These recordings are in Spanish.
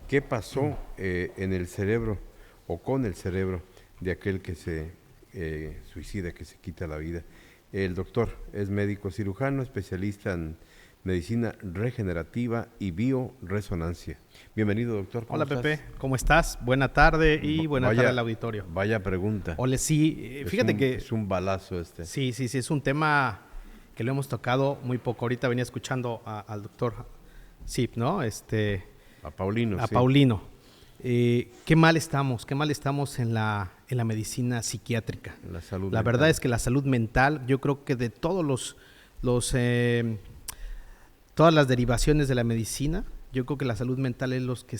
¿Qué pasó en el cerebro o con el cerebro de aquel que se suicida, que se quita la vida? El doctor es médico cirujano, especialista en medicina regenerativa y bioresonancia. Bienvenido, doctor. ¿Cómo Hola Pepe, estás? ¿cómo estás? Buena tarde y buena tarde al auditorio. Vaya pregunta. Ole, sí, fíjate que Es un balazo este. sí, es un tema que lo hemos tocado muy poco. Ahorita venía escuchando al doctor Zip, ¿no? A Paulino, A sí. Paulino. Qué mal estamos en la medicina psiquiátrica. La salud La mental. verdad es que la salud mental, yo creo que de todos todas las derivaciones de la medicina, yo creo que la salud mental es los que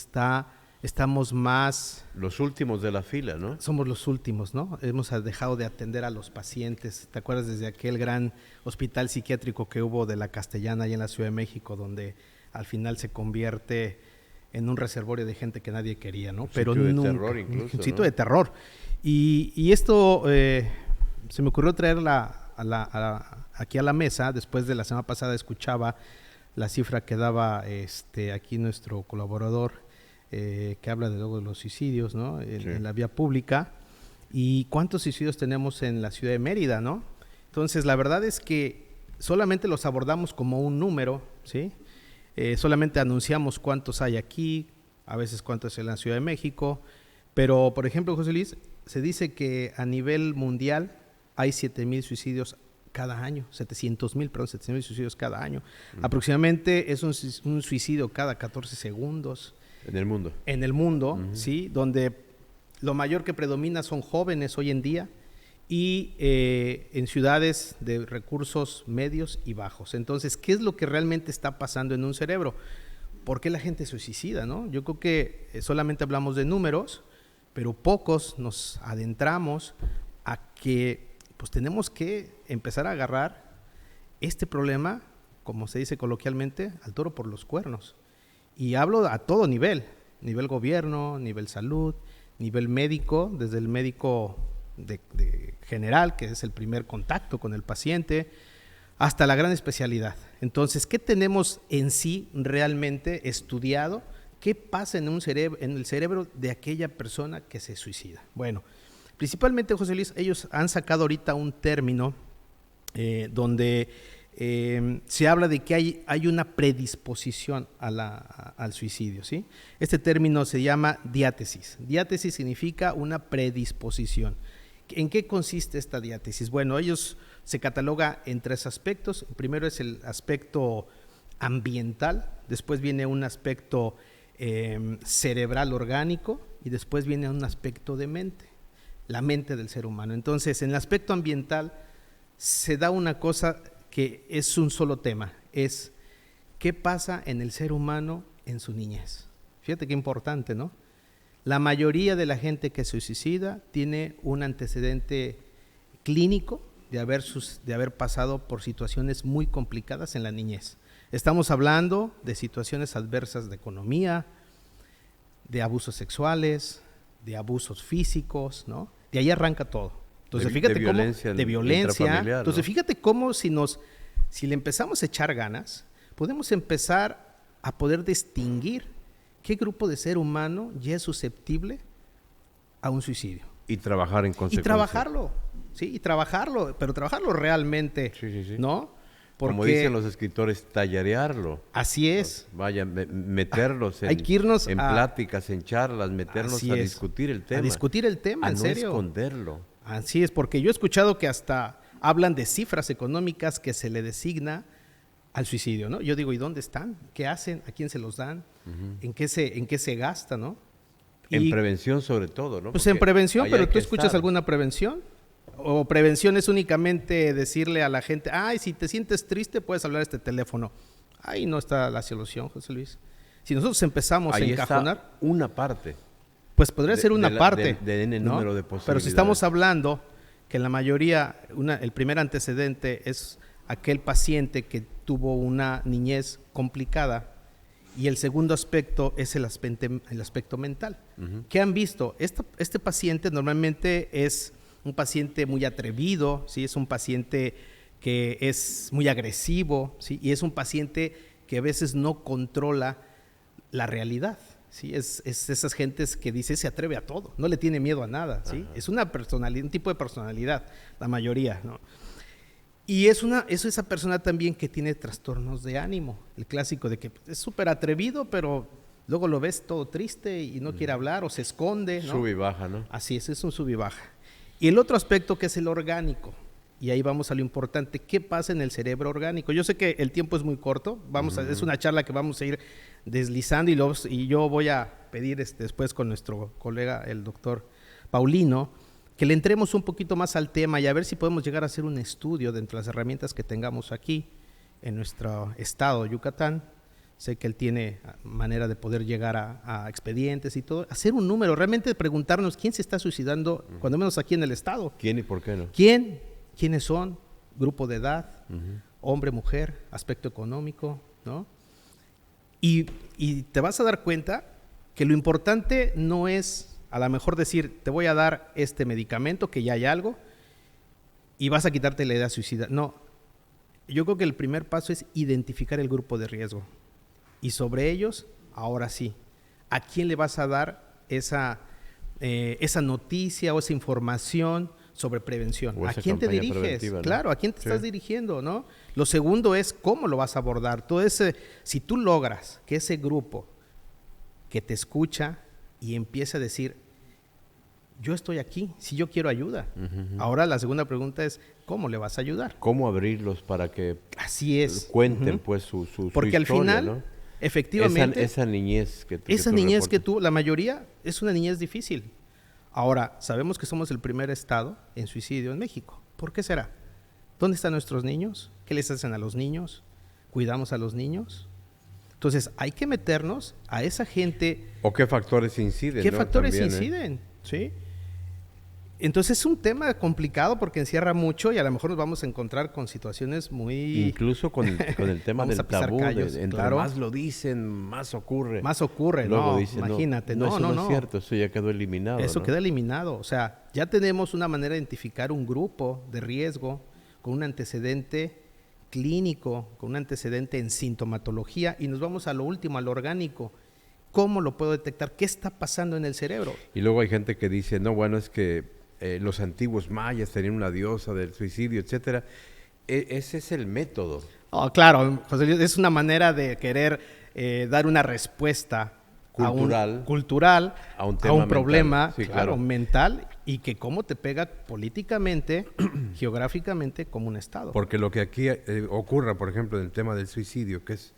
estamos más... Los últimos de la fila, ¿no? Somos los últimos, ¿no? Hemos dejado de atender a los pacientes. ¿Te acuerdas desde aquel gran hospital psiquiátrico que hubo de la Castellana allá en la Ciudad de México, donde al final se convierte en un reservorio de gente que nadie quería, ¿no? Pero nunca, de terror incluso, un sitio, ¿no? de terror. Y esto se me ocurrió traerla aquí a la mesa. Después de la semana pasada escuchaba la cifra que daba aquí nuestro colaborador, que habla de luego de los suicidios, ¿no? En la vía pública. ¿Y cuántos suicidios tenemos en la ciudad de Mérida, no? Entonces, la verdad es que solamente los abordamos como un número, ¿sí? Solamente anunciamos cuántos hay aquí, a veces cuántos en la Ciudad de México, pero, por ejemplo, José Luis, se dice que a nivel mundial hay 7,000 suicidios cada año, 700,000 suicidios cada año. Aproximadamente es un suicidio cada 14 segundos. En el mundo. En el mundo, sí, donde lo mayor que predomina son jóvenes hoy en día y en ciudades de recursos medios y bajos. Entonces, ¿qué es lo que realmente está pasando en un cerebro? ¿Por qué la gente se suicida, no? Yo creo que solamente hablamos de números, pero pocos nos adentramos a que pues tenemos que empezar a agarrar este problema, como se dice coloquialmente, al toro por los cuernos. Y hablo a todo nivel gobierno, nivel salud, nivel médico, desde el médico de general, que es el primer contacto con el paciente, hasta la gran especialidad. Entonces, ¿qué tenemos en sí realmente estudiado? ¿Qué pasa en el cerebro de aquella persona que se suicida? Bueno, principalmente, José Luis, ellos han sacado ahorita un término donde se habla de que hay una predisposición al suicidio, ¿sí? Este término se llama diátesis. Diátesis significa una predisposición. ¿En qué consiste esta diátesis? Bueno, ellos se cataloga en 3 aspectos. Primero es el aspecto ambiental, después viene un aspecto cerebral orgánico y después viene un aspecto de mente, la mente del ser humano. Entonces, en el aspecto ambiental se da una cosa que es un solo tema, es qué pasa en el ser humano en su niñez. Fíjate qué importante, ¿no? La mayoría de la gente que se suicida tiene un antecedente clínico de haber pasado por situaciones muy complicadas en la niñez. Estamos hablando de situaciones adversas de economía, de abusos sexuales, de abusos físicos, ¿no? De ahí arranca todo. Entonces, fíjate de violencia, cómo, de violencia. Entonces, ¿no? fíjate cómo si le empezamos a echar ganas, podemos empezar a poder distinguir qué grupo de ser humano ya es susceptible a un suicidio. Y trabajar en consecuencia. Y trabajarlo, sí, pero trabajarlo realmente, sí. ¿no? Porque, como dicen los escritores, tallarearlo. Así es. Vaya, meterlos hay que irnos en pláticas, en charlas, meternos a discutir el tema. A discutir el tema, en serio. A no esconderlo. Así es, porque yo he escuchado que hasta hablan de cifras económicas que se le designa al suicidio, ¿no? Yo digo, ¿y dónde están? ¿Qué hacen? ¿A quién se los dan? ¿En qué se gasta, no? En prevención sobre todo, ¿no? Pues porque en prevención, pero ¿tú escuchas alguna prevención? ¿O prevención es únicamente decirle a la gente, ay, si te sientes triste puedes hablar a este teléfono? Ahí no está la solución, José Luis. Si nosotros empezamos a encajonar... Está una parte. Pues podría ser una parte. De N número de posibilidades. Pero si estamos hablando que en la mayoría, el primer antecedente es aquel paciente que tuvo una niñez complicada, y el segundo aspecto es el aspecto mental. ¿Qué han visto? Este paciente normalmente es un paciente muy atrevido, ¿sí? Es un paciente que es muy agresivo, ¿sí? Y es un paciente que a veces no controla la realidad, ¿sí? Es esas gentes que dice se atreve a todo, no le tiene miedo a nada, ¿sí? Es una personalidad, un tipo de personalidad, la mayoría, ¿no? Y es esa persona también que tiene trastornos de ánimo, el clásico de que es súper atrevido, pero luego lo ves todo triste y no quiere hablar o se esconde, ¿no? Sube y baja, ¿no? Así es un sub y baja. Y el otro aspecto que es el orgánico, y ahí vamos a lo importante, ¿qué pasa en el cerebro orgánico? Yo sé que el tiempo es muy corto, es una charla que vamos a ir deslizando y yo voy a pedir después con nuestro colega, el doctor Paulino, que le entremos un poquito más al tema y a ver si podemos llegar a hacer un estudio dentro de las herramientas que tengamos aquí en nuestro estado, Yucatán. Sé que él tiene manera de poder llegar a expedientes y todo. Hacer un número, realmente preguntarnos quién se está suicidando, cuando menos aquí en el estado. ¿Quién y por qué no? ¿Quién? ¿Quiénes son? Grupo de edad, hombre, mujer, aspecto económico, ¿no? Y te vas a dar cuenta que lo importante no es a lo mejor decir, te voy a dar este medicamento, que ya hay algo, y vas a quitarte la idea suicida. No, yo creo que el primer paso es identificar el grupo de riesgo. Y sobre ellos, ahora sí, ¿a quién le vas a dar esa noticia o esa información sobre prevención? ¿A quién te diriges? ¿No? Claro, ¿a quién te estás dirigiendo? ¿No? Lo segundo es cómo lo vas a abordar. Si tú logras que ese grupo que te escucha y empiece a decir, yo estoy aquí, si yo quiero ayuda. Ahora la segunda pregunta es, ¿cómo le vas a ayudar? ¿Cómo abrirlos para que así es cuenten pues su porque historia, al final, ¿no? Efectivamente, esa niñez que tú, la mayoría, es una niñez difícil. Ahora, sabemos que somos el primer estado en suicidio en México. ¿Por qué será? ¿Dónde están nuestros niños? ¿Qué les hacen a los niños? ¿Cuidamos a los niños? Entonces, hay que meternos a esa gente. ¿O qué factores inciden? ¿Qué ¿no? factores También, inciden? ¿Sí? Entonces es un tema complicado porque encierra mucho y a lo mejor nos vamos a encontrar con situaciones muy... Incluso con el tema del tabú, entre claro. más lo dicen, más ocurre. Más ocurre, luego no, dicen, imagínate. No, no es cierto, eso ya quedó eliminado. Eso ¿no? queda eliminado, o sea, ya tenemos una manera de identificar un grupo de riesgo con un antecedente clínico, con un antecedente en sintomatología y nos vamos a lo último, a lo orgánico. ¿Cómo lo puedo detectar? ¿Qué está pasando en el cerebro? Y luego hay gente que dice, no, bueno, es que los antiguos mayas tenían una diosa del suicidio, etcétera. Ese es el método. Oh, claro, José Luis, es una manera de querer dar una respuesta cultural a un tema problema sí, claro. mental y que cómo te pega políticamente, geográficamente como un estado. Porque lo que aquí ocurra, por ejemplo, en el tema del suicidio, que es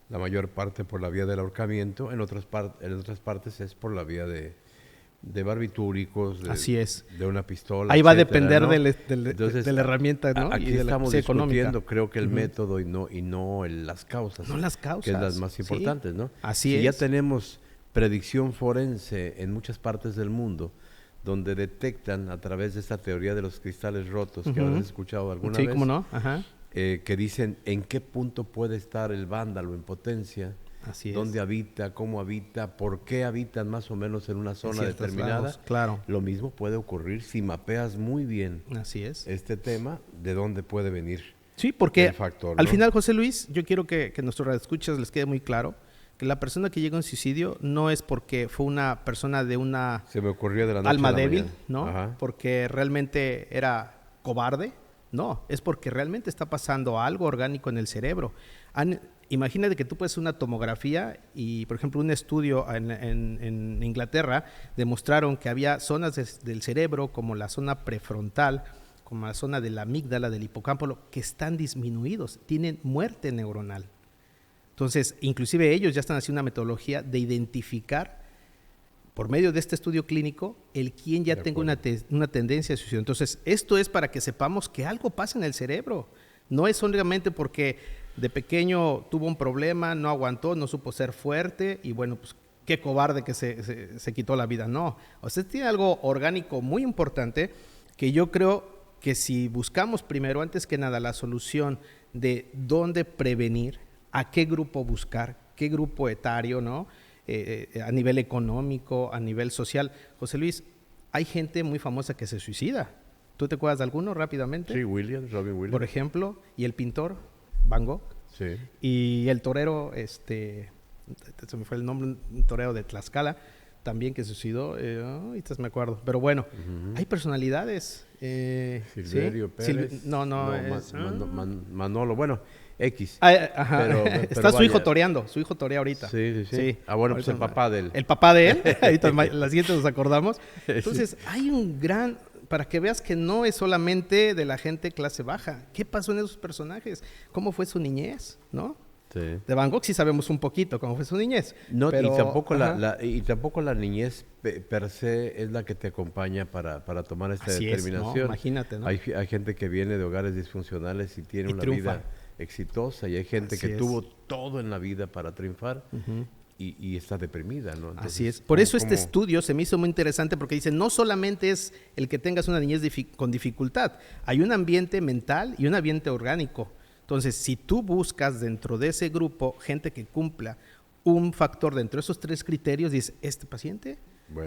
la mayor parte por la vía del ahorcamiento, en otras partes es por la vía de barbitúricos, así es, de una pistola. Ahí etcétera, va a depender ¿no? de la herramienta, ¿no? Aquí y de estamos la discutiendo, económica. creo que el método y no las causas. No las causas. Que es las más importantes, sí. ¿no? Así es. Ya tenemos predicción forense en muchas partes del mundo, donde detectan a través de esta teoría de los cristales rotos, que habrás escuchado alguna vez. Sí, cómo no. Ajá. Que dicen en qué punto puede estar el vándalo en potencia. Así es. ¿Dónde habita? ¿Cómo habita? ¿Por qué habitan más o menos en una zona determinada? Lados, claro. Lo mismo puede ocurrir si mapeas muy bien así es. este tema, de dónde puede venir. Sí, porque el factor, al ¿no? final, José Luis, yo quiero que nuestros radioescuchas les quede muy claro que la persona que llega a un suicidio no es porque fue una persona de una Se me ocurrió de la noche alma a la débil, mañana. ¿no? Ajá. Porque realmente era cobarde. No, es porque realmente está pasando algo orgánico en el cerebro. Imagínate que tú puedes hacer una tomografía y, por ejemplo, un estudio en Inglaterra demostraron que había zonas del cerebro, como la zona prefrontal, como la zona de la amígdala, del hipocampo, que están disminuidos, tienen muerte neuronal. Entonces, inclusive ellos ya están haciendo una metodología de identificar, por medio de este estudio clínico, el quien ya tenga una tendencia a suicidio. Entonces, esto es para que sepamos que algo pasa en el cerebro. No es solamente porque de pequeño tuvo un problema, no aguantó, no supo ser fuerte y bueno, pues qué cobarde que se quitó la vida. No, usted tiene algo orgánico muy importante que yo creo que si buscamos primero, antes que nada, la solución de dónde prevenir, a qué grupo buscar, qué grupo etario, ¿no? A nivel económico, a nivel social. José Luis, hay gente muy famosa que se suicida. ¿Tú te acuerdas de alguno rápidamente? Sí, Robin Williams. Por ejemplo, y el pintor, Van Gogh. Sí. Y el torero, se me fue el nombre, un torero de Tlaxcala, también que se suicidó, ahorita me acuerdo. Pero bueno, hay personalidades. Silverio ¿sí? Pérez. Manolo, bueno, X. Ajá. Pero Está su vaya. hijo toreando, su hijo torea ahorita. Sí. Sí. Bueno, pues el papá de él. El papá de él, ahorita la siguiente nos acordamos. Entonces, hay un gran, para que veas que no es solamente de la gente clase baja. ¿Qué pasó en esos personajes? ¿Cómo fue su niñez? ¿No? Sí. De Van Gogh sí sabemos un poquito cómo fue su niñez. No, pero, y tampoco la niñez per se es la que te acompaña para tomar esta Así determinación. es, ¿no? Imagínate, ¿no? Hay gente que viene de hogares disfuncionales y tiene una triunfa. vida exitosa, y hay gente Así que es. tuvo todo en la vida para triunfar y está deprimida, ¿no? Entonces, así es. Por eso este ¿cómo? estudio se me hizo muy interesante porque dice, no solamente es el que tengas una niñez con dificultad, hay un ambiente mental y un ambiente orgánico. Entonces, si tú buscas dentro de ese grupo gente que cumpla un factor dentro de esos 3 criterios, dices, este paciente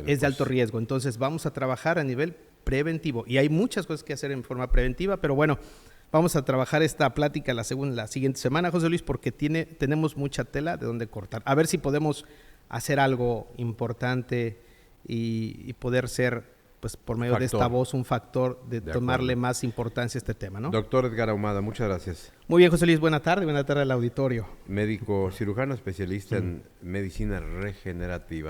es de alto riesgo. Entonces, vamos a trabajar a nivel preventivo. Y hay muchas cosas que hacer en forma preventiva, pero bueno, vamos a trabajar esta plática la siguiente semana, José Luis, porque tenemos mucha tela de donde cortar. A ver si podemos hacer algo importante y poder ser, pues por medio de esta voz, un factor de tomarle más importancia a este tema, ¿no? Doctor Edgar Ahumada, muchas gracias. Muy bien, José Luis, buena tarde al auditorio. Médico cirujano, especialista en medicina regenerativa.